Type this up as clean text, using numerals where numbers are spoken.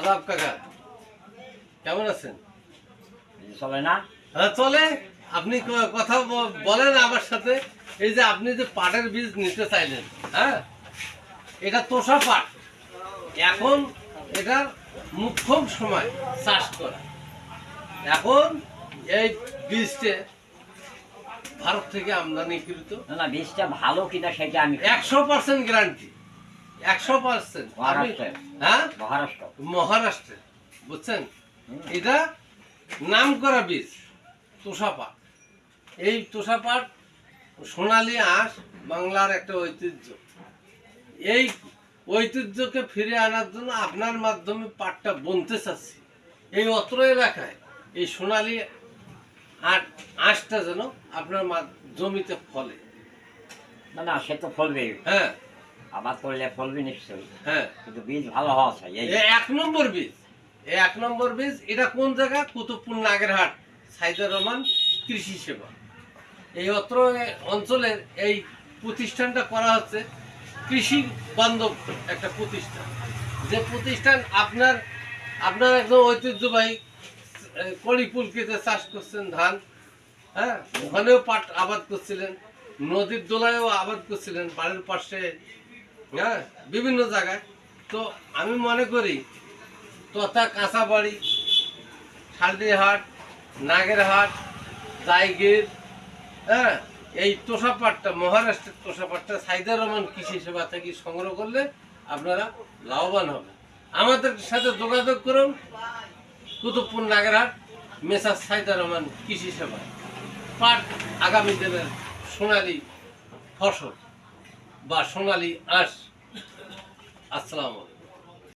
আদাব কাকা, কেমন আছেন? চলে না? হ্যাঁ চলে। আপনি কথা বলেন আমার সাথে। এই যে আপনি যে পাটের বীজ নিতে চাইলেন, হ্যাঁ, এটা তোষা পাট। এখন এটার মুখ্যম সময় চাষ করা। এখন এই বীজটা ভারত থেকে আমদানিকৃত। না, বীজটা ভালো কিনা সেটা আমি 100% গ্যারান্টি, 100%। হ্যাঁ, মহারাষ্ট্রে, বুঝছেন? এটা নাম করা বীজ তোষা পাট। এই তোষা পাট সোনালী আঁশ বাংলার একটা ঐতিহ্য। এই ঐতিহ্যকে ফিরে আনার জন্য আপনার মাধ্যমে পাটটা বুনতে চাচ্ছি। এই অত্র এলাকায় এই সোনালী আঁশটা যেন আপনার জমিতে ফলে। না, সে তো ফলবে। হ্যাঁ, আবার করলে ফলবে নিশ্চয়ই। হ্যাঁ, কিন্তু বীজ ভালো হওয়া চাই। এক নম্বর বীজ, এক নম্বর বীজ। এটা কোন জায়গা? কুতুবপুর নাগেরহাট, সাইদুর রহমান কৃষি সেবা। এই অত্র অঞ্চলের এই প্রতিষ্ঠানটা করা হচ্ছে কৃষি বান্ধব একটা প্রতিষ্ঠান। যে প্রতিষ্ঠান আপনার একদম ঐতিহ্যবাহী কড়িপুলকিতে চাষ করছেন ধান, হ্যাঁ, ওখানেও পাট আবাদ করছিলেন, নদীর দোলায়ও আবাদ করছিলেন, বাড়ির পাশে, হ্যাঁ, বিভিন্ন জায়গায়। তো আমি মনে করি তথা কাঁচাবাড়ি, শালদিহাট, নাগেরহাট, জায়গির, হ্যাঁ, এই তোষা পাটটা, মহারাষ্ট্রের তোষা পাটটা সাইদুর রহমান কৃষি সেবা থেকে সংগ্রহ করলে আপনারা লাভবান হবেন। আমাদের সাথে যোগাযোগ করুন, কুতুবপুর নাগেরহাট, মেসার সাইদুর রহমান কৃষি সেবা। পাট আগামী দিনের সোনালী ফসল বা সোনালী আঁশ। আসসালামু আলাইকুম।